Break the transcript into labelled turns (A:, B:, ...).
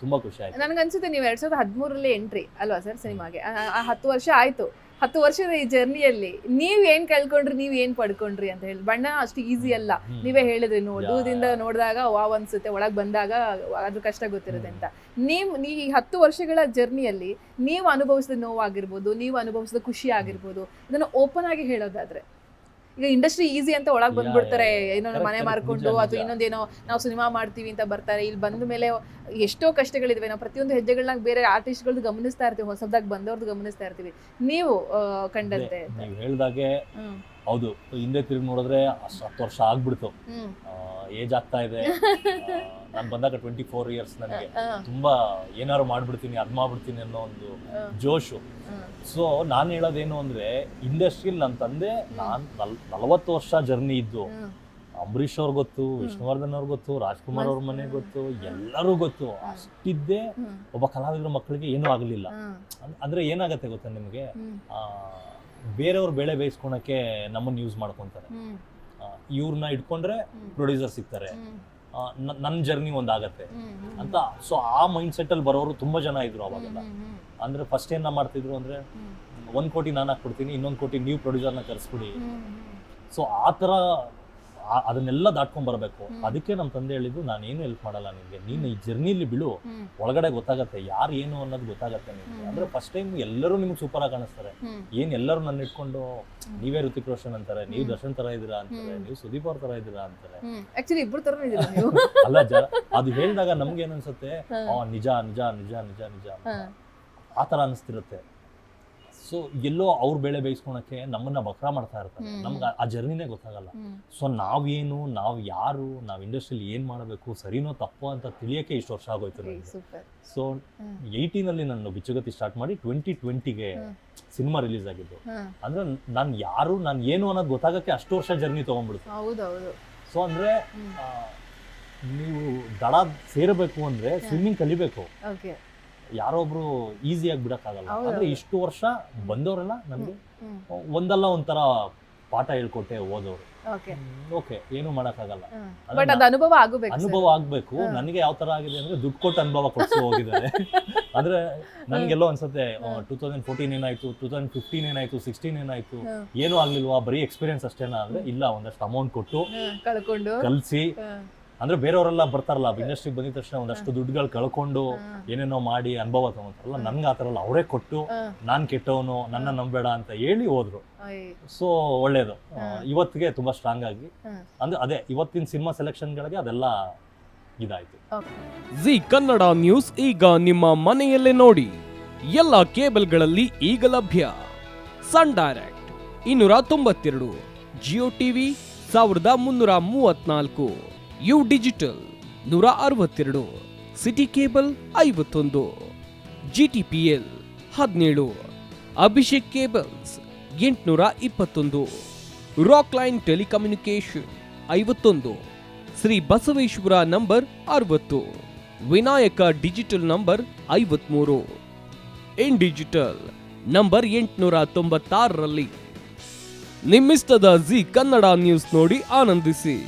A: ತುಂಬಾ ಖುಷಿ ಆಯ್ತು.
B: ನನ್ಗನ್ಸುತ್ತೆ ನೀವು 2013 ಎಂಟ್ರಿ ಅಲ್ವಾ ಸರ್ ಸಿನಿಮಾಗೆ, 10 ವರ್ಷ ಆಯ್ತು. 10 ವರ್ಷದ ಈ ಜರ್ನಿಯಲ್ಲಿ ನೀವ್ ಏನ್ ಕಳ್ಕೊಂಡ್ರಿ, ನೀವ್ ಏನ್ ಪಡ್ಕೊಂಡ್ರಿ ಅಂತ ಹೇಳಿ. ಬಣ್ಣ ಅಷ್ಟು ಈಸಿ ಅಲ್ಲ, ನೀವೇ ಹೇಳಿದ್ರಿ, ದೂರದಿಂದ ನೋಡಿದಾಗ ವಾವ್ ಅನ್ಸುತ್ತೆ, ಒಳಗ್ ಬಂದಾಗ ಅದ್ರ ಕಷ್ಟ ಗೊತ್ತಿರುತ್ತೆ ಅಂತ. ಈ 10 ವರ್ಷಗಳ ಜರ್ನಿಯಲ್ಲಿ ನೀವು ಅನುಭವಿಸಿದ ನೋವಾಗಿರ್ಬೋದು, ನೀವು ಅನುಭವಿಸಿದ ಖುಷಿ ಆಗಿರ್ಬೋದು, ಇದನ್ನ ಓಪನ್ ಆಗಿ ಹೇಳೋದಾದ್ರೆ, ಈಗ ಇಂಡಸ್ಟ್ರಿ ಈಸಿ ಅಂತ ಒಳಗ್ ಬಂದ್ಬಿಡ್ತಾರೆ, ಏನೋ ಮನೆ ಮಾರ್ಕೊಂಡು ಅಥವಾ ಇನ್ನೊಂದೇನೋ ನಾವು ಸಿನಿಮಾ ಮಾಡ್ತೀವಿ ಅಂತ ಬರ್ತಾರೆ. ಇಲ್ಲಿ ಬಂದ ಮೇಲೆ ಎಷ್ಟೋ ಕಷ್ಟಗಳಿದ್ವಿ, ನಾವು ಪ್ರತಿಯೊಂದು ಹೆಜ್ಜೆಗಳನ್ನ ಬೇರೆ ಆರ್ಟಿಸ್ಟ್ಗಳದ್ದು ಗಮನಿಸ್ತಾ ಇರ್ತೀವಿ, ಹೊಸದಾಗಿ ಬಂದವ್ರದ್ದು ಗಮನಿಸ್ತಾ ಇರ್ತೀವಿ. ನೀವು ಕಂಡಂತೆ
A: ನೀವು ಹೇಳ್ದಾಗೆ ಹೌದು, ಹಿಂದೆ ತಿರುಗಿ ನೋಡಿದ್ರೆ 10 ವರ್ಷ ಆಗ್ಬಿಡ್ತು, ಏಜ್ ಆಗ್ತಾ ಇದೆ. ನಾನು ಬಂದಾಗ 24 ಇಯರ್ಸ್, ನನಗೆ ತುಂಬಾ ಏನಾರು ಮಾಡ್ಬಿಡ್ತೀನಿ, ಅದ್ ಮಾಡ್ಬಿಡ್ತೀನಿ ಅನ್ನೋ ಒಂದು ಜೋಶು. ಸೊ ನಾನು ಹೇಳೋದೇನು ಅಂದ್ರೆ, ಇಂಡಸ್ಟ್ರಿಯಲ್ಲಿ ನನ್ನ ತಂದೆ ನಾನ್ 40 ವರ್ಷ ಜರ್ನಿ ಇದ್ದು, ಅಂಬರೀಷ್ ಅವ್ರು ಗೊತ್ತು, ವಿಷ್ಣುವರ್ಧನ್ ಅವ್ರು ಗೊತ್ತು, ರಾಜ್ಕುಮಾರ್ ಅವ್ರ ಮನೆ ಗೊತ್ತು, ಎಲ್ಲರೂ ಗೊತ್ತು. ಅಷ್ಟಿದ್ದೇ ಒಬ್ಬ ಕಲಾವಿದ್ರ ಮಕ್ಕಳಿಗೆ ಏನೂ ಆಗಲಿಲ್ಲ. ಅಂದ್ರೆ ಏನಾಗತ್ತೆ ಗೊತ್ತಾ ನಿಮಗೆ, ಬೇರೆಯವ್ರ ಬೆಳೆ ಬೇಯಿಸ್ಕೊಳಕ್ಕೆ ನಮ್ಮನ್ನ ಯೂಸ್ ಮಾಡ್ಕೊಂತಾರೆ, ಇವ್ರನ್ನ ಇಟ್ಕೊಂಡ್ರೆ ಪ್ರೊಡ್ಯೂಸರ್ ಸಿಗ್ತಾರೆ, ನನ್ನ ಜರ್ನಿ ಒಂದಾಗತ್ತೆ ಅಂತ. ಸೊ ಆ ಮೈಂಡ್ ಸೆಟ್ ಅಲ್ಲಿ ಬರೋರು ತುಂಬಾ ಜನ ಇದ್ರು ಅವಾಗೆಲ್ಲ. ಅಂದ್ರೆ ಫಸ್ಟ್ ಏನ ಮಾಡ್ತಿದ್ರು ಅಂದ್ರೆ, 1 ಕೋಟಿ ನಾನು ಹಾಕ್ಬಿಡ್ತೀನಿ, 1 ಕೋಟಿ ನೀವು ಪ್ರೊಡ್ಯೂಸರ್ನ ಕರೆಸ್ಬಿಡಿ. ಸೊ ಆ ತರ ಅದನ್ನೆಲ್ಲ ದಾಟ್ಕೊಂಡ್ ಬರ್ಬೇಕು. ಅದಕ್ಕೆ ನಮ್ಮ ತಂದೆ ಹೇಳಿದ್ದು, ನಾನೇನು ಹೆಲ್ಪ್ ಮಾಡಲ್ಲ ನಿನ್ಗೆ, ನೀನು ಈ ಜರ್ನಿಲಿ ಬಿಡು, ಒಳಗಡೆ ಗೊತ್ತಾಗತ್ತೆ ಯಾರು ಏನು ಅನ್ನೋದು ಗೊತ್ತಾಗತ್ತೆ ನಿಮ್ಗೆ. ಅಂದ್ರೆ ಫಸ್ಟ್ ಟೈಮ್ ಎಲ್ಲರೂ ನಿಮ್ಗೆ ಸೂಪರ್ ಆಗಿ ಕಾಣಿಸ್ತಾರೆ. ಏನ್ ಎಲ್ಲರೂ ನನ್ನ ಇಟ್ಕೊಂಡು ನೀವೇ ಋತಿಕ್ ರೋಷನ್ ಅಂತಾರೆ, ನೀವು ದರ್ಶನ್ ತರ ಇದೀರಾ ಅಂತಾರೆ, ನೀವು ಸುದೀಪ್ ಅವ್ರ ತರ ಇದೀರಾ ಅಂತಾರೆ. ಅಲ್ಲ ಅದು ಹೇಳಿದಾಗ ನಮ್ಗೆ ಏನ್ ಅನ್ಸುತ್ತೆ, ನಿಜ ನಿಜ ನಿಜ ನಿಜ ನಿಜ ಆ ತರ ಅನಿಸ್ತಿರುತ್ತೆ. ಸೊ ಎಲ್ಲೋ ಅವ್ರ ಬೆಳೆ ಬೇಯಿಸ್ಕೊಳಕ್ಕೆ ನಮ್ಮನ್ನ ಬಕ್ರಾ ಮಾಡ್ತಾ ಇರ್ತಾರೆ, ನಮ್ಗೆ ಆ ಜರ್ನಿನೇ ಗೊತ್ತಾಗಲ್ಲ. ಸೊ ನಾವೇನು, ನಾವು ಯಾರು, ನಾವು ಇಂಡಸ್ಟ್ರಿಯಲ್ಲಿ ಏನ್ ಮಾಡಬೇಕು, ಸರಿನೋ ತಪ್ಪೋ ಅಂತ ತಿಳಿಯಕ್ಕೆ ಇಷ್ಟು ವರ್ಷ ಆಗೋಯ್ತು ನನಗೆ. ಸೊ 18 ನಾನು ಬಿಚ್ಚುಗತ್ತಿ ಸ್ಟಾರ್ಟ್ ಮಾಡಿ 2020ಗೆ ಸಿನಿಮಾ ರಿಲೀಸ್ ಆಗಿದ್ದು. ಅಂದ್ರೆ ನಾನು ಯಾರು, ನಾನು ಏನು ಅನ್ನೋದು ಗೊತ್ತಾಗಕ್ಕೆ ಅಷ್ಟು ವರ್ಷ ಜರ್ನಿ ತಗೊಂಡ್ಬಿಡ್ತು. ಸೊ ಅಂದ್ರೆ ನೀವು ದಡ ಸೇರಬೇಕು ಅಂದ್ರೆ ಸ್ವಿಮ್ಮಿಂಗ್ ಕಲಿಬೇಕು, ಯಾರೊಬ್ರು ಈಸಿಯಾಗಿ ಬಿಡಕ್ಕಾಗಲ್ಲ. ಅಂದ್ರೆ ಇಷ್ಟು ವರ್ಷ ಬಂದವರೆಲ್ಲ ನಮ್ಗೆ ಒಂದಲ್ಲ ಒಂಥರ ಪಾಠ ಹೇಳ್ಕೊಟ್ಟೆ ಓದೋರು. ಓಕೆ, ಏನು ಮಾಡಕ್ಕಾಗಲ್ಲ, ಅನುಭವ ಆಗ್ಬೇಕು. ನನಗೆ ಯಾವ ತರ ಆಗಿದೆ ಅಂದ್ರೆ, ದುಡ್ಡು ಕೊಟ್ಟು ಅನುಭವ ಕೊಡ್ಸೋ ಹೋಗಿದ್ದಾರೆ. ಅಂದ್ರೆ ನನ್ಗೆಲ್ಲೋ ಅನ್ಸುತ್ತೆ 2014 ಏನಾಯ್ತು, 2015 ಏನಾಯ್ತು, 16 ಏನಾಯ್ತು, ಏನೂ ಆಗ್ಲಿಲ್ವಾ, ಬರೀ ಎಕ್ಸ್ಪೀರಿಯನ್ಸ್ ಅಷ್ಟೇನಾ ಅಂದ್ರೆ, ಇಲ್ಲ, ಒಂದಷ್ಟು ಅಮೌಂಟ್ ಕೊಟ್ಟು ಕಲ್ಸಿ. ಅಂದ್ರೆ ಬೇರೆಯವರೆಲ್ಲ ಬರ್ತಾರಲ್ಲ, ಇಂಡಸ್ಟ್ರಿಗೆ ಬಂದಿದ ತಕ್ಷಣ ಒಂದಷ್ಟು ದುಡ್ಡುಗಳು ಕಳ್ಕೊಂಡು ಏನೇನೋ ಮಾಡಿ ಅನುಭವ ತಗೊಂತಾರಲ್ಲ, ನನ್ಗೆ ಆ ಥರ ಅಲ್ಲ, ಅವರೇ ಕೊಟ್ಟು ನಾನ್ ಕೆಟ್ಟವನು, ನನ್ನ ನಂಬೇಡ ಅಂತ ಹೇಳಿ ಹೋದ್ರು. ಸೊ ಒಳ್ಳೇದು, ಇವತ್ತಿಗೆ ತುಂಬಾ ಸ್ಟ್ರಾಂಗ್ ಆಗಿ, ಅಂದ್ರೆ ಅದೇ ಇವತ್ತಿನ ಸಿನಿಮಾ ಸೆಲೆಕ್ಷನ್ಗಳಿಗೆ ಅದೆಲ್ಲ ಇದಾಯ್ತು.
C: ಜಿ ಕನ್ನಡ ನ್ಯೂಸ್ ಈಗ ನಿಮ್ಮ ಮನೆಯಲ್ಲೇ ನೋಡಿ. ಎಲ್ಲ ಕೇಬಲ್ಗಳಲ್ಲಿ ಈಗ ಲಭ್ಯ. Sun Direct 292, Jio TV 1334, U digital 162, city cable 51, GTPL 17, Abhishek cables 821, rock line telecommunication 51, Shri Basaveshwara number 60, Vinayaka digital number 53, in digital number 896ರಲ್ಲಿ. ನಿಮ್ಮಿಸ್ತದ ಜಿ ಕನ್ನಡ ನ್ಯೂಸ್ ನೋಡಿ ಆನಂದಿಸಿ.